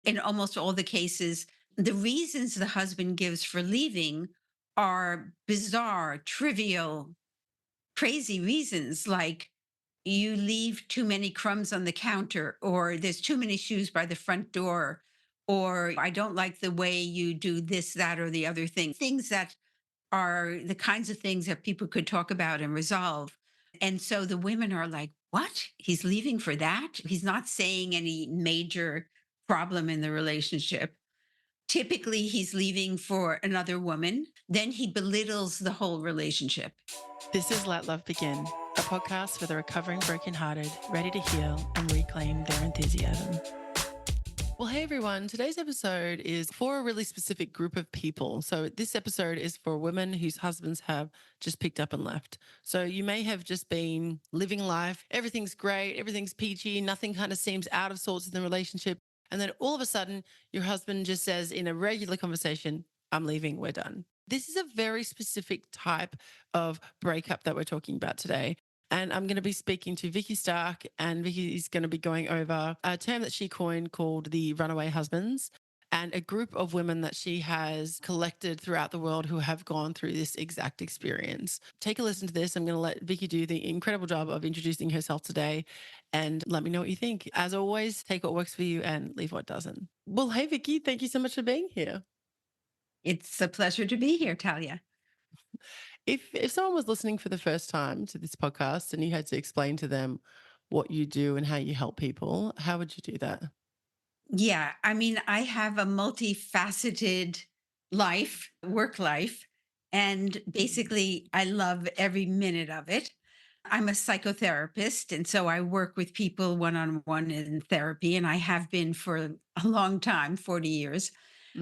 in almost all the cases, the reasons the husband gives for leaving are bizarre, trivial, crazy reasons like you leave too many crumbs on the counter, or there's too many shoes by the front door, or I don't like the way you do this, that, or the other thing. Things that are the kinds of things that people could talk about and resolve. And so the women are like, what? He's leaving for that? He's not saying any major problem in the relationship. Typically, he's leaving for another woman. Then he belittles the whole relationship. This is Let Love Begin, a podcast for the recovering brokenhearted, ready to heal and reclaim their enthusiasm. Well, hey everyone. Today's episode is for a really specific group of people. So this episode is for women whose husbands have just picked up and left. So you may have just been living life. Everything's great. Everything's peachy. Nothing kind of seems out of sorts in the relationship. And then all of a sudden, your husband just says in a regular conversation, I'm leaving, we're done. This is a very specific type of breakup that we're talking about today. And I'm going to be speaking to Vikki Stark, and Vikki is going to be going over a term that she coined called the Runaway Husbands, and a group of women that she has collected throughout the world who have gone through this exact experience. Take a listen to this. I'm going to let Vikki do the incredible job of introducing herself today, and let me know what you think. As always, take what works for you and leave what doesn't. Well, hey, Vikki, thank you so much for being here. It's a pleasure to be here, Talia. If someone was listening for the first time to this podcast and you had to explain to them what you do and how you help people, how would you do that? Yeah, I mean, I have a multifaceted life, work life, and basically I love every minute of it. I'm a psychotherapist, and so I work with people one on one in therapy, and I have been for a long time, 40 years.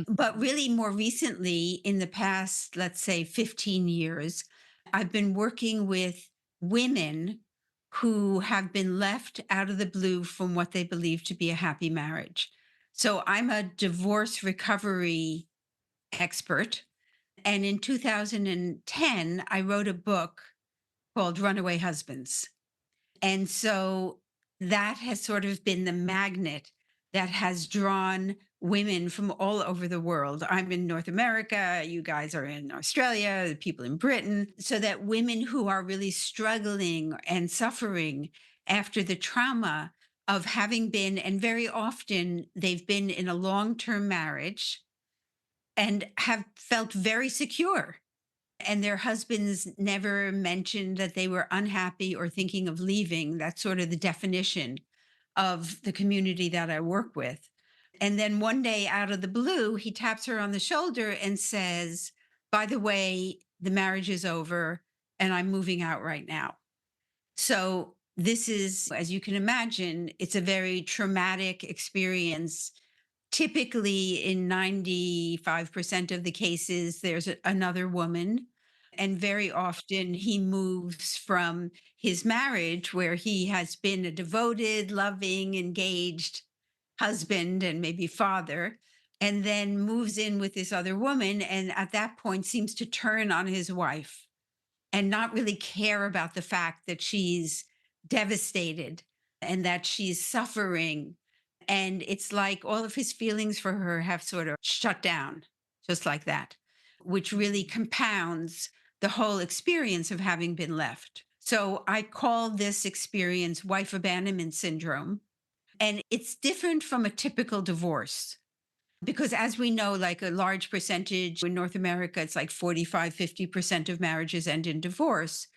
But Mhm. really, more recently, in the past, let's say 15 years, I've been working with women who have been left out of the blue from what they believe to be a happy marriage. So I'm a divorce recovery expert. And in 2010, I wrote a book called Runaway Husbands. And so that has sort of been the magnet that has drawn women from all over the world. I'm in North America, you guys are in Australia, the people in Britain, so that women who are really struggling and suffering after the trauma of having been, and very often they've been in a long term marriage and have felt very secure, and their husbands never mentioned that they were unhappy or thinking of leaving. That's sort of the definition of the community that I work with. And then one day out of the blue, he taps her on the shoulder and says, by the way, the marriage is over and I'm moving out right now. So this is, as you can imagine, it's a very traumatic experience. Typically, in 95% of the cases, there's another woman. And very often he moves from his marriage, where he has been a devoted, loving, engaged husband and maybe father, and then moves in with this other woman. And at that point, seems to turn on his wife and not really care about the fact that she's devastated and that she's suffering. And it's like all of his feelings for her have sort of shut down, just like that, which really compounds the whole experience of having been left. So I call this experience wife abandonment syndrome. And it's different from a typical divorce. Because as we know, like a large percentage in North America, it's like 45, 50% of marriages end in divorce.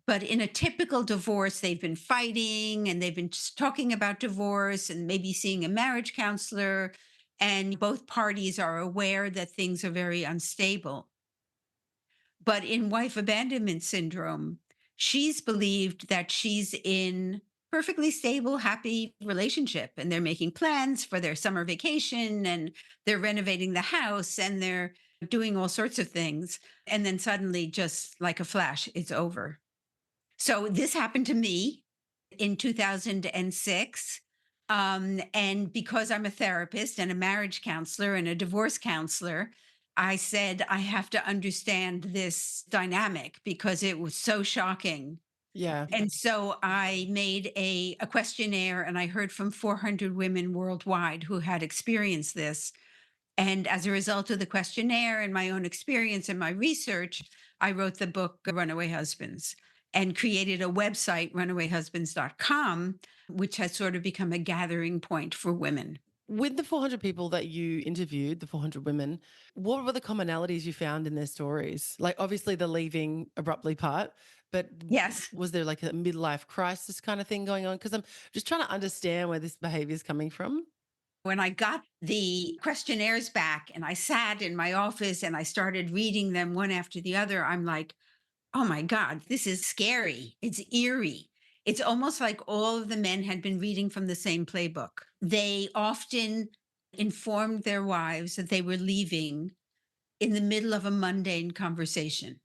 But in a typical divorce, they've been fighting and they've been just talking about divorce and maybe seeing a marriage counselor. And both parties are aware that things are very unstable. But in wife abandonment syndrome, she's believed that she's in perfectly stable, happy relationship, and they're making plans for their summer vacation and they're renovating the house and they're doing all sorts of things. And then suddenly, just like a flash, it's over. So this happened to me in 2006. And because I'm a therapist and a marriage counselor and a divorce counselor, I said, I have to understand this dynamic because it was so shocking Yeah. And so I made a questionnaire and I heard from 400 women worldwide who had experienced this. And as a result of the questionnaire and my own experience and my research, I wrote the book Runaway Husbands and created a website, runawayhusbands.com, which has sort of become a gathering point for women. With the 400 people that you interviewed, the 400 women, what were the commonalities you found in their stories? Like, obviously, the leaving abruptly part, but Yes. was there like a midlife crisis kind of thing going on? Because I'm just trying to understand where this behavior is coming from. When I got the questionnaires back and I sat in my office and I started reading them one after the other, I'm like, oh my God, this is scary. It's eerie. It's almost like all of the men had been reading from the same playbook. They often informed their wives that they were leaving in the middle of a mundane conversation.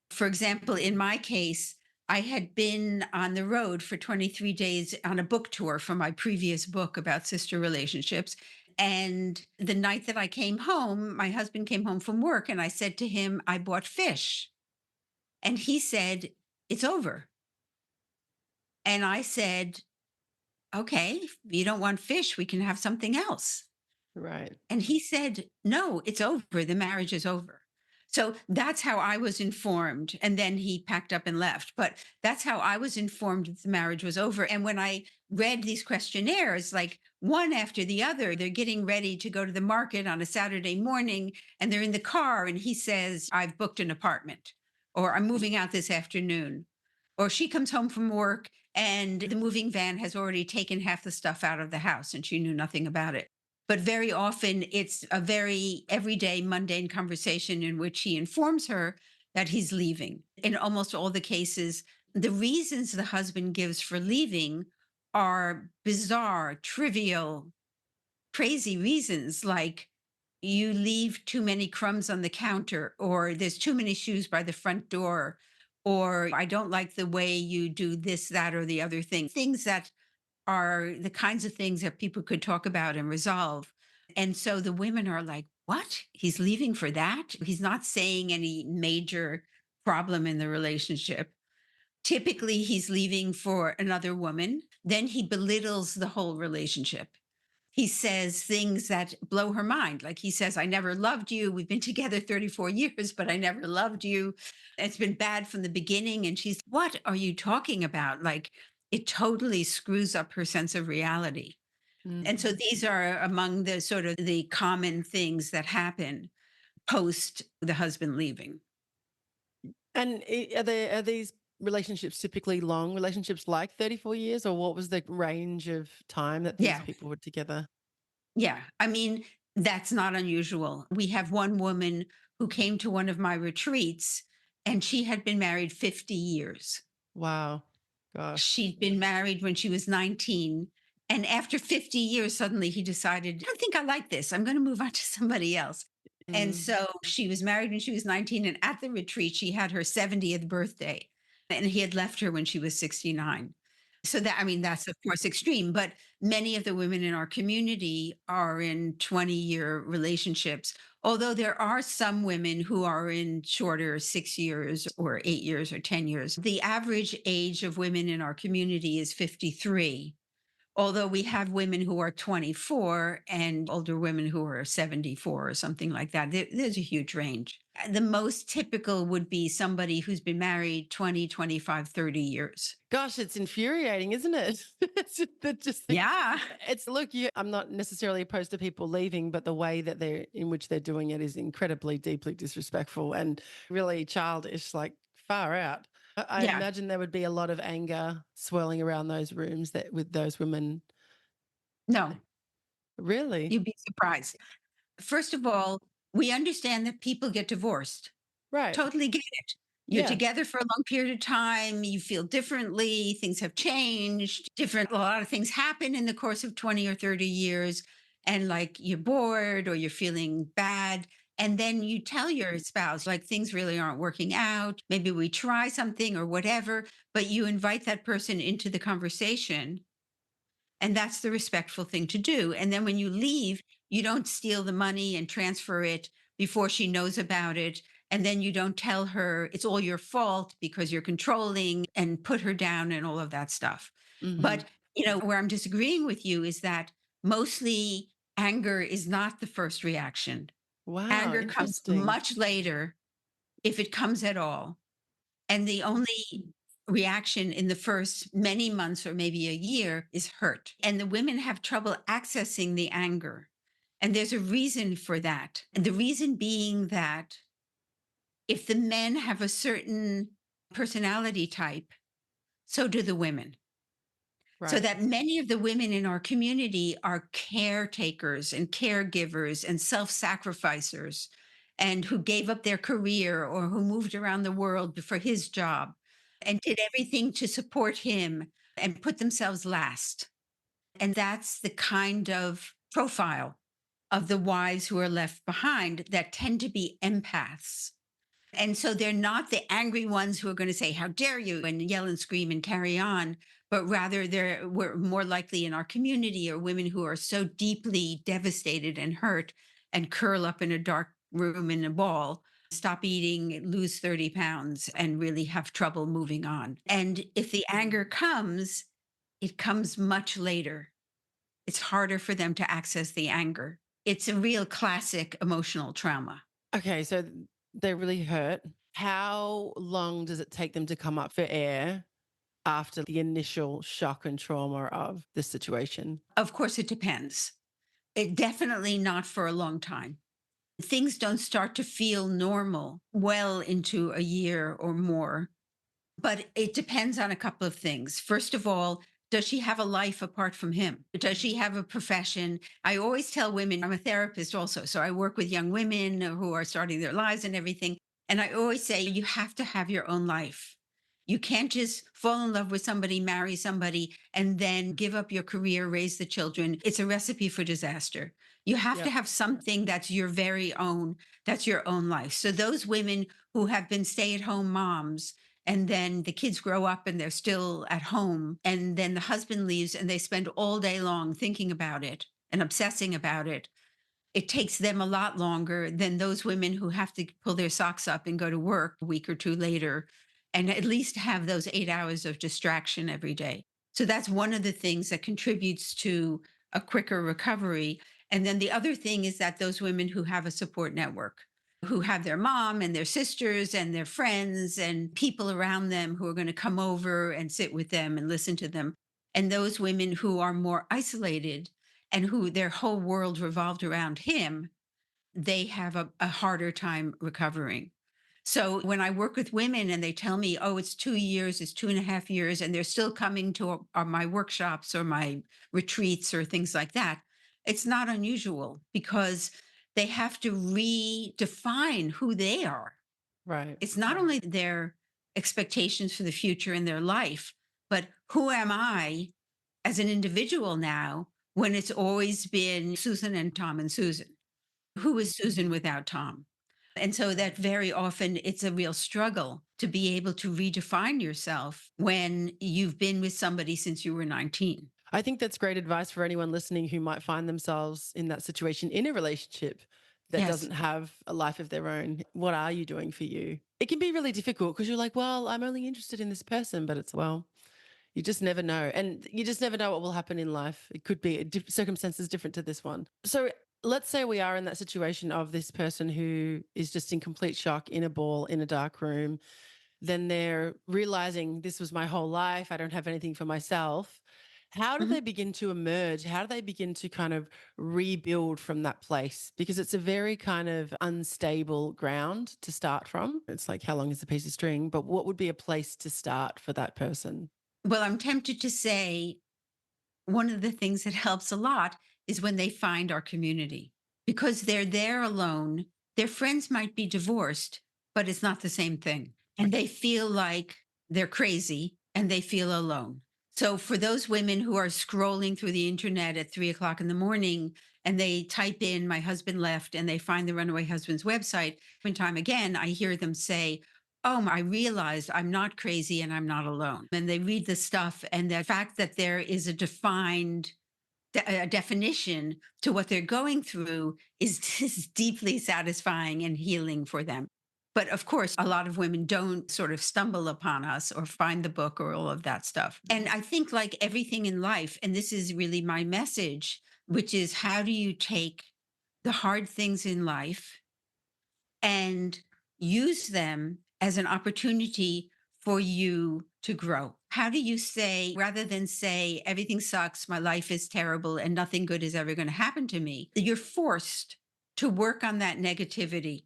For example, in my case, I had been on the road for 23 days on a book tour for my previous book about sister relationships. And the night that I came home, my husband came home from work and I said to him, I bought fish. And he said, it's over. And I said, okay, if you don't want fish, we can have something else. Right. And he said, no, it's over. The marriage is over. So that's how I was informed. And then he packed up and left. But that's how I was informed that the marriage was over. And when I read these questionnaires, like one after the other, they're getting ready to go to the market on a Saturday morning and they're in the car. And he says, I've booked an apartment or I'm moving out this afternoon. Or she comes home from work and the moving van has already taken half the stuff out of the house and she knew nothing about it. But very often it's a very everyday, mundane conversation in which he informs her that he's leaving. In almost all the cases, the reasons the husband gives for leaving are bizarre, trivial, crazy reasons like you leave too many crumbs on the counter, or there's too many shoes by the front door, or I don't like the way you do this, that, or the other thing. Things that are the kinds of things that people could talk about and resolve. And so the women are like, what? He's leaving for that? He's not saying any major problem in the relationship. Typically, he's leaving for another woman. Then he belittles the whole relationship. He says things that blow her mind. Like he says, I never loved you. We've been together 34 years, but I never loved you. It's been bad from the beginning. And she's, what are you talking about? Like it totally screws up her sense of reality. Mm. And so these are among the sort of the common things that happen post the husband leaving. And are these relationships typically long relationships like 34 years, or what was the range of time that these Yeah. people were together? Yeah. I mean, that's not unusual. We have one woman who came to one of my retreats and she had been married 50 years. Wow. Gosh. She'd been married when she was 19. And after 50 years, suddenly he decided, I don't think I like this. I'm going to move on to somebody else. And Mm. so she was married when she was 19. And at the retreat, she had her 70th birthday. And he had left her when she was 69. So that, I mean, that's of course extreme, but many of the women in our community are in 20-year relationships. Although there are some women who are in shorter 6 years or 8 years or 10 years. The average age of women in our community is 53. Although we have women who are 24 and older women who are 74 or something like that. There's a huge range. The most typical would be somebody who's been married 20, 25, 30 years. Gosh, it's infuriating, isn't it? Yeah. It's look, I'm not necessarily opposed to people leaving, but the way that they're in which they're doing it is incredibly, deeply disrespectful and really childish, like far out. I Yeah. imagine there would be a lot of anger swirling around those rooms that with those women. No, Really? you'd be surprised. First of all, we understand that people get divorced. Right. Totally get it. You're Yeah. together for a long period of time, you feel differently, things have changed, different a lot of things happen in the course of 20 or 30 years and like you're bored or you're feeling bad and then you tell your spouse like things really aren't working out, maybe we try something or whatever, but you invite that person into the conversation and that's the respectful thing to do. And then when you leave, you don't steal the money and transfer it before she knows about it. And then you don't tell her it's all your fault because you're controlling and put her down and all of that stuff. Hmm. But, where I'm disagreeing with you is that mostly anger is not the first reaction. Wow, Anger comes interesting. much later, if it comes at all. And the only reaction in the first many months or maybe a year is hurt. And the women have trouble accessing the anger. And there's a reason for that. And the reason being that if the men have a certain personality type, so do the women. So Right. that many of the women in our community are caretakers and caregivers and self-sacrificers and who gave up their career or who moved around the world for his job and did everything to support him and put themselves last. And that's the kind of profile of the wives who are left behind that tend to be empaths. And so they're not the angry ones who are going to say, "How dare you?" and yell and scream and carry on, but rather we're more likely in our community are women who are so deeply devastated and hurt and curl up in a dark room in a ball, stop eating, lose 30 pounds, and really have trouble moving on. And if the anger comes, it comes much later. It's harder for them to access the anger. It's a real classic emotional trauma. Okay, so they really hurt. How long does it take them to come up for air after the initial shock and trauma of the situation? Of course, it depends. It definitely not for a long time. Things don't start to feel normal well into a year or more, but it depends on a couple of things. First of all, does she have a life apart from him? Does she have a profession? I always tell women, I'm a therapist also. So I work with young women who are starting their lives and everything. And I always say, you have to have your own life. You can't just fall in love with somebody, marry somebody, and then give up your career, raise the children. It's a recipe for disaster. You have to Yep. have something that's your very own, that's your own life. So those women who have been stay at home moms, and then the kids grow up and they're still at home, and then the husband leaves and they spend all day long thinking about it and obsessing about it. It takes them a lot longer than those women who have to pull their socks up and go to work a week or two later and at least have those 8 hours of distraction every day. So that's one of the things that contributes to a quicker recovery. And then the other thing is that those women who have a support network, who have their mom and their sisters and their friends and people around them who are going to come over and sit with them and listen to them. And those women who are more isolated and who their whole world revolved around him, they have a harder time recovering. So when I work with women and they tell me, oh, it's 2 years, it's 2.5 years, and they're still coming to my workshops or my retreats or things like that, it's not unusual because they have to redefine who they are. Right. It's not only their expectations for the future in their life, but who am I as an individual now when it's always been Susan and Tom and Susan? Who is Susan without Tom? And so that very often it's a real struggle to be able to redefine yourself when you've been with somebody since you were 19. I think that's great advice for anyone listening who might find themselves in that situation in a relationship that Yes. doesn't have a life of their own. What are you doing for you? It can be really difficult because you're like, well, I'm only interested in this person, but it's, well, you just never know. And you just never know what will happen in life. It could be circumstances different to this one. So let's say we are in that situation of this person who is just in complete shock in a ball in a dark room. Then they're realizing this was my whole life. I don't have anything for myself. How do they Mhm. begin to emerge? How do they begin to kind of rebuild from that place? Because it's a very kind of unstable ground to start from. It's like, how long is a piece of string? But what would be a place to start for that person? Well, I'm tempted to say one of the things that helps a lot is when they find our community because they're there alone. Their friends might be divorced, but it's not the same thing. And they feel like they're crazy and they feel alone. So, for those women who are scrolling through the internet at 3 o'clock in the morning and they type in my husband left and they find the Runaway Husbands website, time and time again, I hear them say, oh, I realized I'm not crazy and I'm not alone. And they read the stuff, and the fact that there is a defined definition to what they're going through is just deeply satisfying and healing for them. But of course, a lot of women don't sort of stumble upon us or find the book or all of that stuff. And I think, like everything in life, and this is really my message, which is how do you take the hard things in life and use them as an opportunity for you to grow? How do you say, rather than say, everything sucks, my life is terrible, and nothing good is ever going to happen to me, you're forced to work on that negativity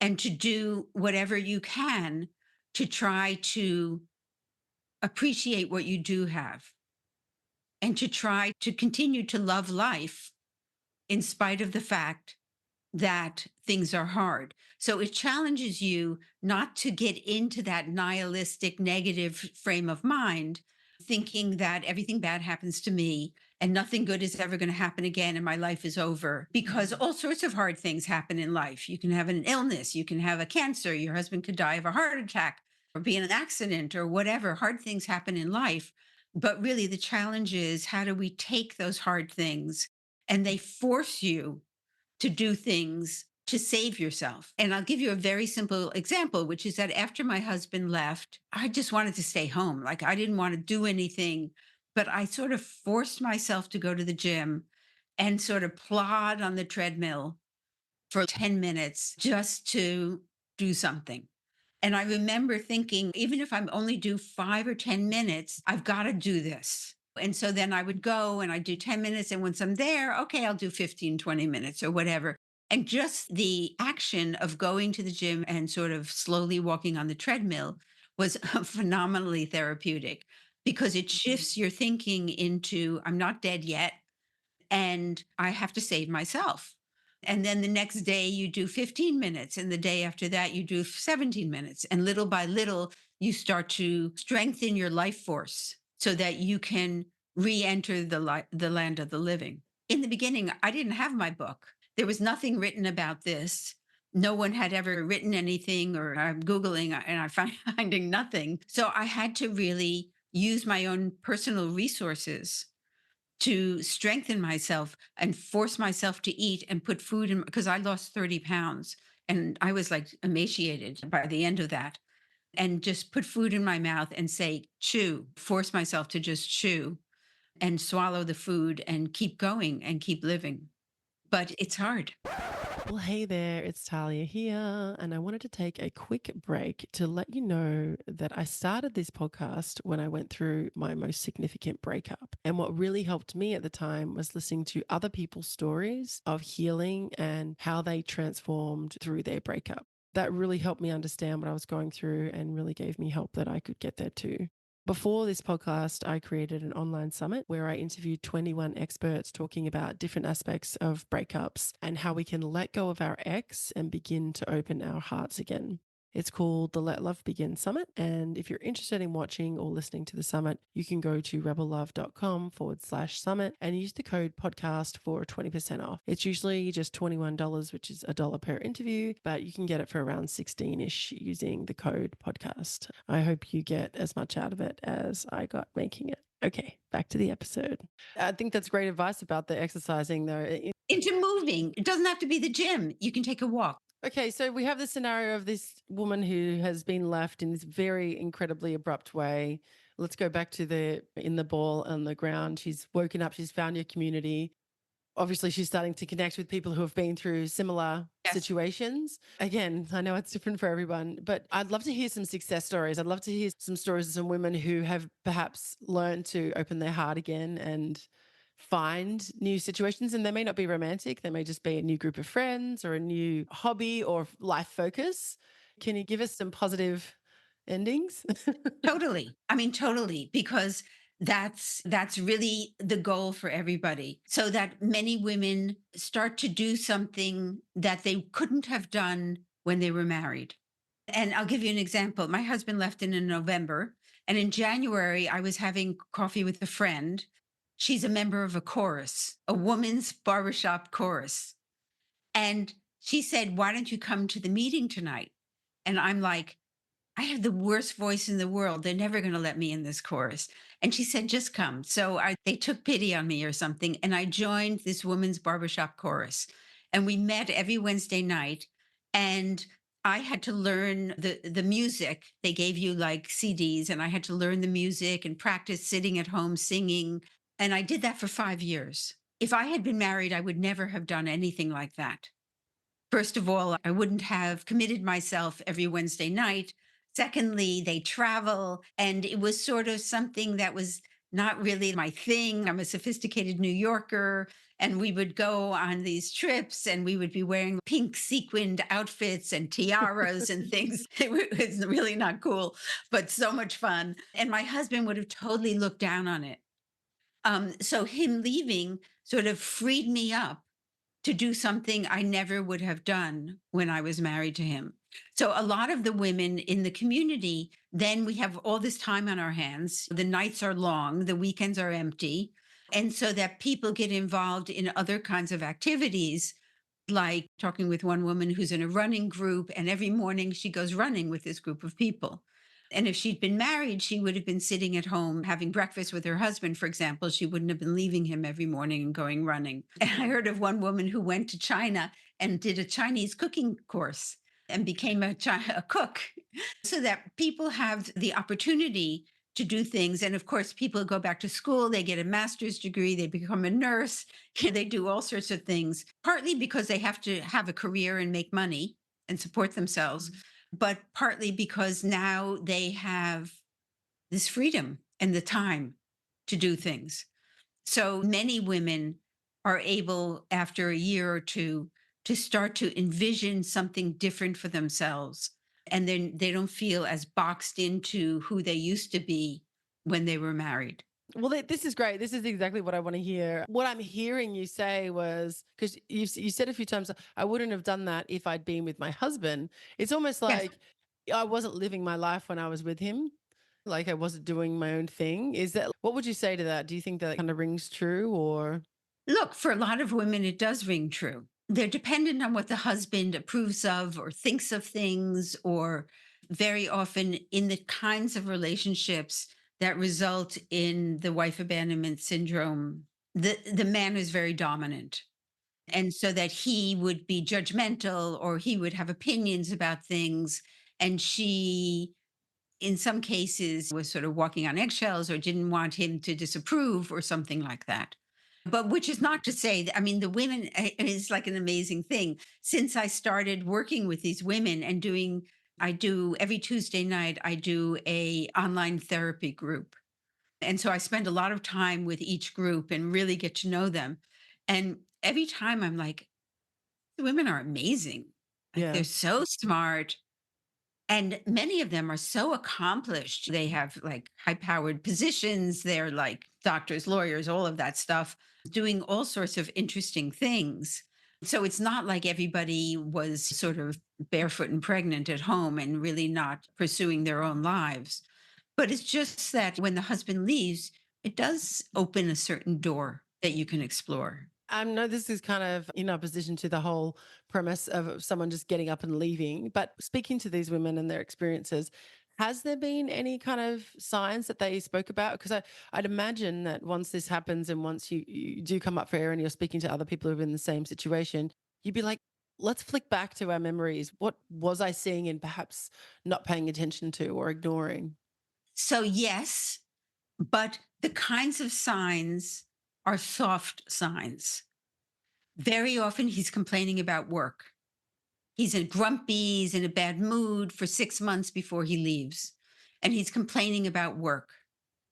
and to do whatever you can to try to appreciate what you do have and to try to continue to love life in spite of the fact that things are hard. So it challenges you not to get into that nihilistic negative frame of mind, thinking that everything bad happens to me and nothing good is ever going to happen again and my life is over, because all sorts of hard things happen in life. You can have an illness, you can have a cancer, your husband could die of a heart attack or be in an accident or whatever. Hard things happen in life. But really, the challenge is, how do we take those hard things and they force you to do things to save yourself? And I'll give you a very simple example, which is that after my husband left, I just wanted to stay home. Like, I didn't want to do anything, but I sort of forced myself to go to the gym and sort of plod on the treadmill for 10 minutes just to do something. And I remember thinking, even if I'm only do 5 or 10 minutes, I've got to do this. And so then I would go and I'd do 10 minutes. And once I'm there, okay, I'll do 15, 20 minutes or whatever. And just the action of going to the gym and sort of slowly walking on the treadmill was phenomenally therapeutic, because it shifts your thinking into, I'm not dead yet and I have to save myself. And then the next day you do 15 minutes, and the day after that you do 17 minutes. And little by little, you start to strengthen your life force so that you can re-enter the land of the living. In the beginning, I didn't have my book. There was nothing written about this. No one had ever written anything, or I'm Googling and I'm finding nothing. So I had to really use my own personal resources to strengthen myself and force myself to eat and put food in, because I lost 30 pounds and I was like emaciated by the end of that. And just put food in my mouth and say, chew, force myself to just chew and swallow the food and keep going and keep living. But it's hard. Well, hey there, it's Talia here, and I wanted to take a quick break to let you know that I started this podcast when I went through my most significant breakup. And what really helped me at the time was listening to other people's stories of healing and how they transformed through their breakup. That really helped me understand what I was going through and really gave me help that I could get there too. Before this podcast, I created an online summit where I interviewed 21 experts talking about different aspects of breakups and how we can let go of our ex and begin to open our hearts again. It's called the Let Love Begin Summit. And if you're interested in watching or listening to the summit, you can go to rebellove.com/summit and use the code podcast for 20% off. It's usually just $21, which is $1 per interview, but you can get it for around 16-ish using the code podcast. I hope you get as much out of it as I got making it. Okay, back to the episode. I think that's great advice about the exercising though. Into moving. It doesn't have to be the gym. You can take a walk. Okay, so we have the scenario of this woman who has been left in this very incredibly abrupt way. Let's go back to in the ball on the ground. She's woken up, she's found your community. Obviously, she's starting to connect with people who have been through similar situations. Again, I know it's different for everyone, but I'd love to hear some success stories. I'd love to hear some stories of some women who have perhaps learned to open their heart again and find new situations. And they may not be romantic, they may just be a new group of friends or a new hobby or life focus. Can you give us some positive endings? Totally. I mean, totally, because that's really the goal for everybody. So that many women start to do something that they couldn't have done when they were married. And I'll give you an example. My husband left in November, and in January I was having coffee with a friend. She's a member of a chorus, a woman's barbershop chorus. And she said, "Why don't you come to the meeting tonight?" And I'm like, I have the worst voice in the world. They're never going to let me in this chorus. And she said, just come. So they took pity on me or something. And I joined this women's barbershop chorus. And we met every Wednesday night. And I had to learn the music. They gave you like CDs, and I had to learn the music and practice sitting at home singing. And I did that for 5 years. If I had been married, I would never have done anything like that. First of all, I wouldn't have committed myself every Wednesday night. Secondly, they travel, and it was sort of something that was not really my thing. I'm a sophisticated New Yorker, and we would go on these trips and we would be wearing pink sequined outfits and tiaras and things. Was really not cool, but so much fun. And my husband would have totally looked down on it. So him leaving sort of freed me up to do something I never would have done when I was married to him. So a lot of the women in the community, then we have all this time on our hands. The nights are long, the weekends are empty. And so that people get involved in other kinds of activities, like talking with one woman who's in a running group, and every morning she goes running with this group of people. And if she'd been married, she would have been sitting at home having breakfast with her husband, for example. She wouldn't have been leaving him every morning and going running. And I heard of one woman who went to China and did a Chinese cooking course and became a cook so that people have the opportunity to do things. And of course, people go back to school, they get a master's degree, they become a nurse, they do all sorts of things, partly because they have to have a career and make money and support themselves, but partly because now they have this freedom and the time to do things. So many women are able, after a year or two, to start to envision something different for themselves. And then they don't feel as boxed into who they used to be when they were married. Well, this is great. This is exactly what I want to hear. What I'm hearing you say was because you said a few times, I wouldn't have done that if I'd been with my husband. It's almost Yes. like I wasn't living my life when I was with him. Like I wasn't doing my own thing. Is that what would you say to that? Do you think that kind of rings true or? Look, for a lot of women, it does ring true. They're dependent on what the husband approves of or thinks of things, or very often in the kinds of relationships that result in the wife abandonment syndrome, the man is very dominant. And so that he would be judgmental or he would have opinions about things. And she, in some cases, was sort of walking on eggshells or didn't want him to disapprove or something like that. But which is not to say that, I mean, the women is like an amazing thing. Since I started working with these women and I do every Tuesday night, I do a online therapy group. And so I spend a lot of time with each group and really get to know them. And every time I'm like, the women are amazing. Like Yeah. they're so smart. And many of them are so accomplished. They have like high powered positions. They're like doctors, lawyers, all of that stuff, doing all sorts of interesting things. So it's not like everybody was sort of barefoot and pregnant at home and really not pursuing their own lives. But it's just that when the husband leaves, it does open a certain door that you can explore. No, this is kind of in opposition to the whole premise of someone just getting up and leaving. But speaking to these women and their experiences, has there been any kind of signs that they spoke about? Because I'd imagine that once this happens and once you do come up for air and you're speaking to other people who are in the same situation, you'd be like, let's flick back to our memories. What was I seeing and perhaps not paying attention to or ignoring? So, yes, but the kinds of signs are soft signs. Very often he's complaining about work. He's in grumpy, he's in a bad mood for 6 months before he leaves. And he's complaining about work.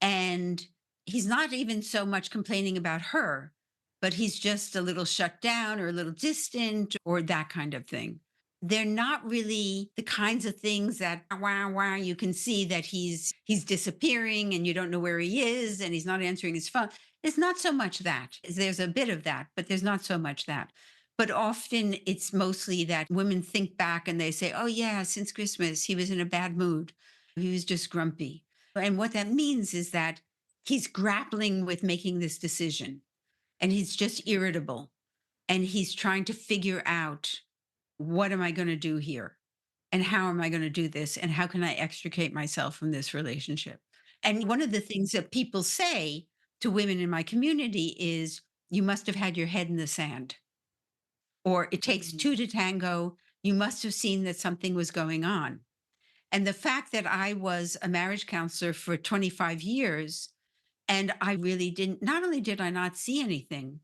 And he's not even so much complaining about her, but he's just a little shut down or a little distant or that kind of thing. They're not really the kinds of things that wow wow you can see that he's disappearing and you don't know where he is and he's not answering his phone. It's not so much that. There's a bit of that, but there's not so much that. But often it's mostly that women think back and they say, "Oh yeah, since Christmas he was in a bad mood. He was just grumpy." And what that means is that he's grappling with making this decision and he's just irritable and he's trying to figure out, what am I going to do here? And how am I going to do this? And how can I extricate myself from this relationship? And one of the things that people say to women in my community is, you must have had your head in the sand, or it takes Mhm. two to tango. You must have seen that something was going on. And the fact that I was a marriage counselor for 25 years and I really didn't, not only did I not see anything,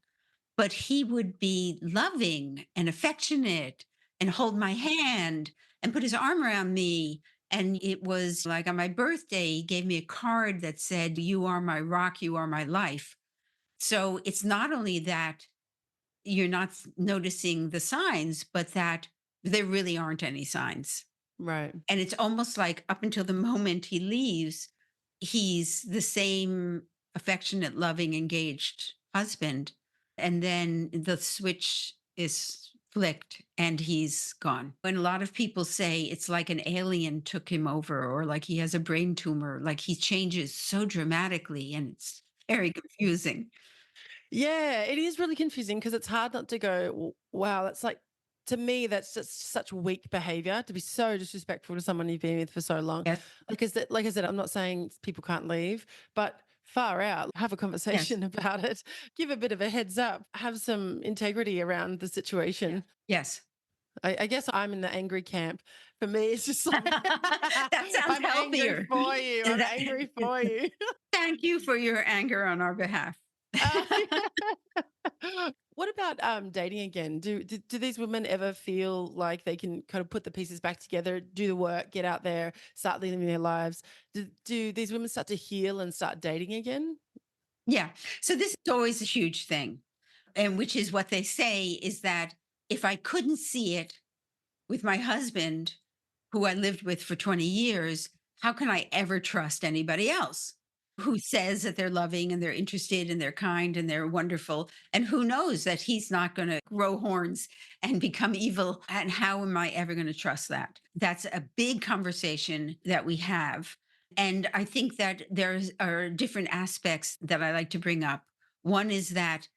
but he would be loving and affectionate and hold my hand and put his arm around me. And it was like on my birthday, he gave me a card that said, "You are my rock, you are my life." So it's not only that you're not noticing the signs, but that there really aren't any signs. Right. And it's almost like up until the moment he leaves, he's the same affectionate, loving, engaged husband. And then the switch is flicked and he's gone. And a lot of people say it's like an alien took him over or like he has a brain tumor, like he changes so dramatically and it's very confusing. Yeah, it is really confusing because it's hard not to go, Wow, that's like, to me, that's just such weak behavior to be so disrespectful to someone you've been with for so long. Yes. Like I said, I'm not saying people can't leave, but far out, have a Yes. conversation about it, give a bit of a heads up, have some integrity around the situation. Yes. I guess I'm in the angry camp. For me, it's just like, That sounds I'm angry healthier. for you. I'm angry for you. Thank you for your anger on our behalf. Uh, what about dating again? Do these women ever feel like they can kind of put the pieces back together, do the work, get out there, start living their lives? Do these women start to heal and start dating again? Yeah. So this is always a huge thing. And which is what they say is that if I couldn't see it with my husband, who I lived with for 20 years, how can I ever trust anybody else who says that they're loving and they're interested and they're kind and they're wonderful? And who knows that he's not going to grow horns and become evil? And how am I ever going to trust that? That's a big conversation that we have. And I think that there are different aspects that I like to bring up. One is that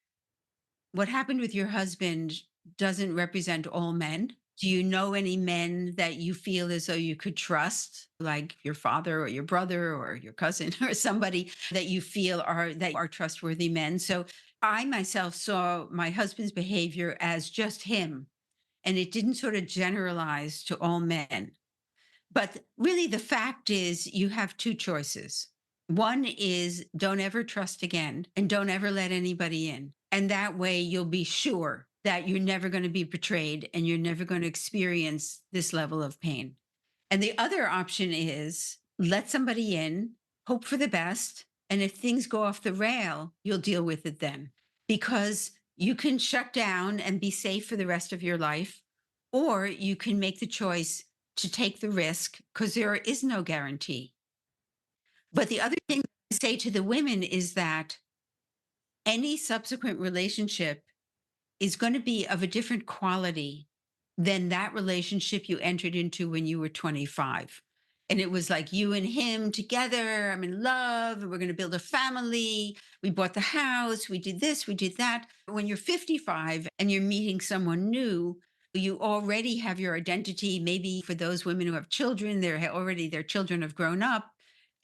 what happened with your husband doesn't represent all men. Do you know any men that you feel as though you could trust, like your father or your brother or your cousin or somebody that you feel are trustworthy men? So I myself saw my husband's behavior as just him, and it didn't sort of generalize to all men. But really, the fact is, you have two choices. One is don't ever trust again and don't ever let anybody in. And that way, you'll be sure that you're never going to be betrayed and you're never going to experience this level of pain. And the other option is let somebody in, hope for the best. And if things go off the rail, you'll deal with it then because you can shut down and be safe for the rest of your life, or you can make the choice to take the risk because there is no guarantee. But the other thing I say to the women is that any subsequent relationship is going to be of a different quality than that relationship you entered into when you were 25. And it was like you and him together. I'm in love. And we're going to build a family. We bought the house. We did this. We did that. When you're 55 and you're meeting someone new, you already have your identity. Maybe for those women who have children, their children have grown up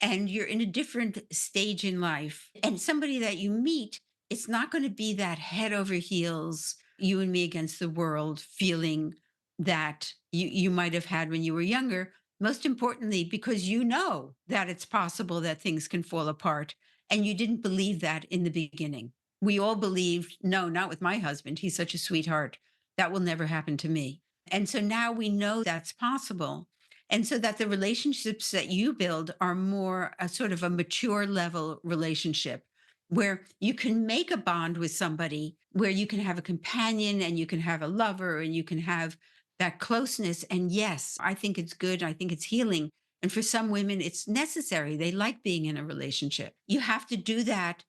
and you're in a different stage in life. And somebody that you meet, it's not going to be that head over heels, you and me against the world feeling that you might have had when you were younger. Most importantly, because you know that it's possible that things can fall apart. And you didn't believe that in the beginning. We all believed, no, not with my husband. He's such a sweetheart. That will never happen to me. And so now we know that's possible. And so that the relationships that you build are more a sort of a mature level relationship where you can make a bond with somebody where you can have a companion and you can have a lover and you can have that closeness. And yes, I think it's good. I think it's healing. And for some women, it's necessary. They like being in a relationship. You have to do that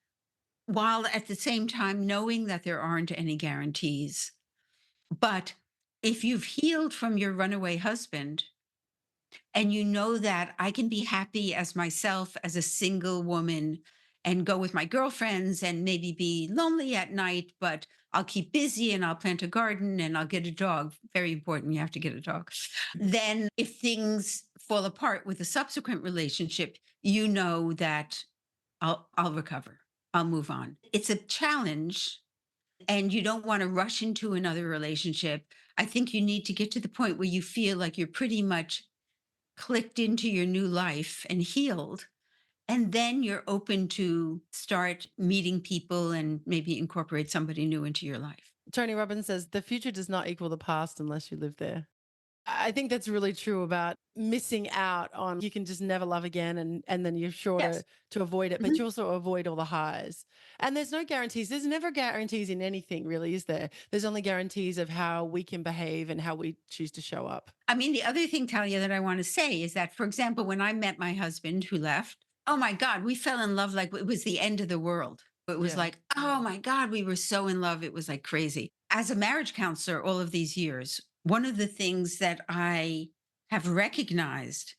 while at the same time knowing that there aren't any guarantees. But if you've healed from your runaway husband, and you know that I can be happy as myself as a single woman and go with my girlfriends and maybe be lonely at night, but I'll keep busy and I'll plant a garden and I'll get a dog. Very important. You have to get a dog. Then, if things fall apart with a subsequent relationship, you know that I'll recover. I'll move on. It's a challenge and you don't want to rush into another relationship. I think you need to get to the point where you feel like you're pretty much clicked into your new life and healed. And then you're open to start meeting people and maybe incorporate somebody new into your life. Tony Robbins says the future does not equal the past unless you live there. I think that's really true about missing out on you can just never love again and then you're sure Yes. to avoid it, but Mhm. you also avoid all the highs. And there's no guarantees. There's never guarantees in anything, really, is there? There's only guarantees of how we can behave and how we choose to show up. I mean, the other thing, Talia, that I want to say is that, for example, when I met my husband who left, oh my God, we fell in love like it was the end of the world. It was Yeah. like, oh my God, we were so in love. It was like crazy. As a marriage counselor, all of these years, one of the things that I have recognized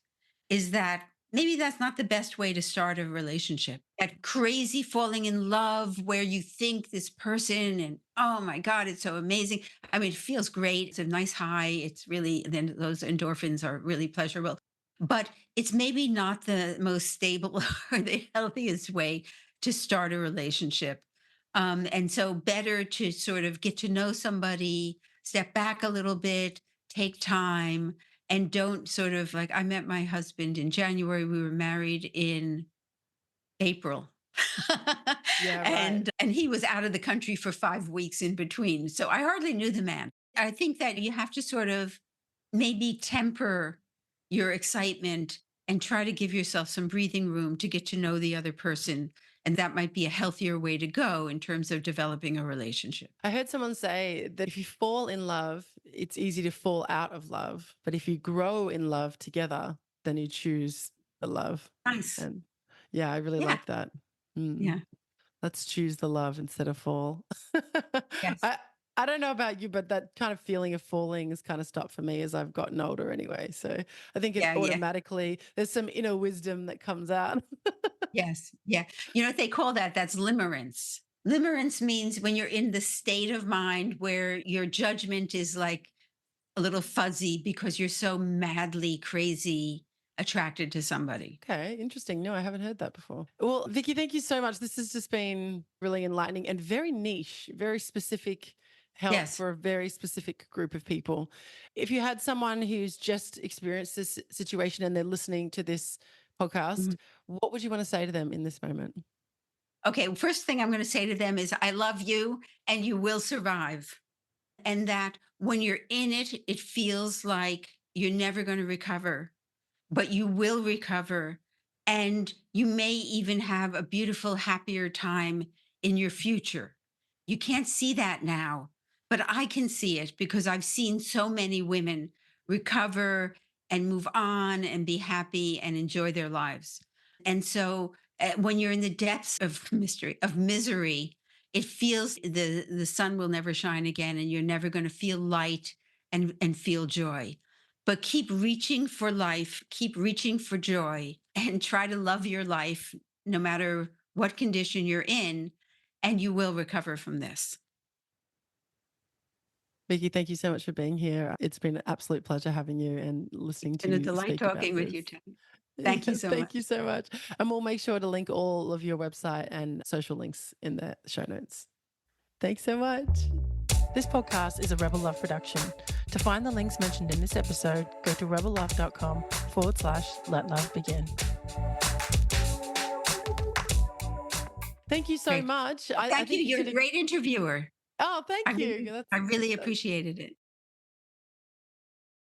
is that maybe that's not the best way to start a relationship. That crazy falling in love where you think this person and oh my God, it's so amazing. I mean, it feels great. It's a nice high. It's really, then those endorphins are really pleasurable. But it's maybe not the most stable or the healthiest way to start a relationship. And so, better to sort of get to know somebody, step back a little bit, take time, and don't sort of like I met my husband in January. We were married in April. Yeah, right. and he was out of the country for 5 weeks in between. So I hardly knew the man. I think that you have to sort of maybe temper your excitement and try to give yourself some breathing room to get to know the other person. And that might be a healthier way to go in terms of developing a relationship. I heard someone say that if you fall in love, it's easy to fall out of love. But if you grow in love together, then you choose the love. Nice. And yeah, I really Yeah. like that. Mm. Yeah. Let's choose the love instead of fall. Yes. I I don't know about you, but that kind of feeling of falling has kind of stopped for me as I've gotten older anyway. So I think it Yeah. Yeah. automatically there's some inner wisdom that comes out. Yes. Yeah. You know what they call that? That's limerence. Limerence means when you're in the state of mind where your judgment is like a little fuzzy because you're so madly crazy attracted to somebody. Okay, interesting. No, I haven't heard that before. Well, Vicky, thank you so much. This has just been really enlightening and very niche, very specific help Yes. for a very specific group of people. If you had someone who's just experienced this situation and they're listening to this podcast, Mhm. what would you want to say to them in this moment? Okay. First thing I'm going to say to them is, I love you and you will survive. And that when you're in it, it feels like you're never going to recover, but you will recover. And you may even have a beautiful, happier time in your future. You can't see that now, but I can see it because I've seen so many women recover and move on and be happy and enjoy their lives. And so when you're in the depths of misery, it feels the sun will never shine again and you're never going to feel light and feel joy, but keep reaching for life, keep reaching for joy, and try to love your life no matter what condition you're in, and you will recover from this. Vicky, thank you so much for being here. It's been an absolute pleasure having you and listening It's to been a you delight speak about talking with you, this. Tim. Thank you Yeah, so thank you much. so much. And we'll make sure to link all of your website and social links in the show notes. Thanks so much. This podcast is a Rebel Love production. To find the links mentioned in this episode, go to rebellove.com/let love begin. Thank you so Great. much. I Thank you. think you You're did a a great interviewer. oh, thank you. I That's really appreciated it.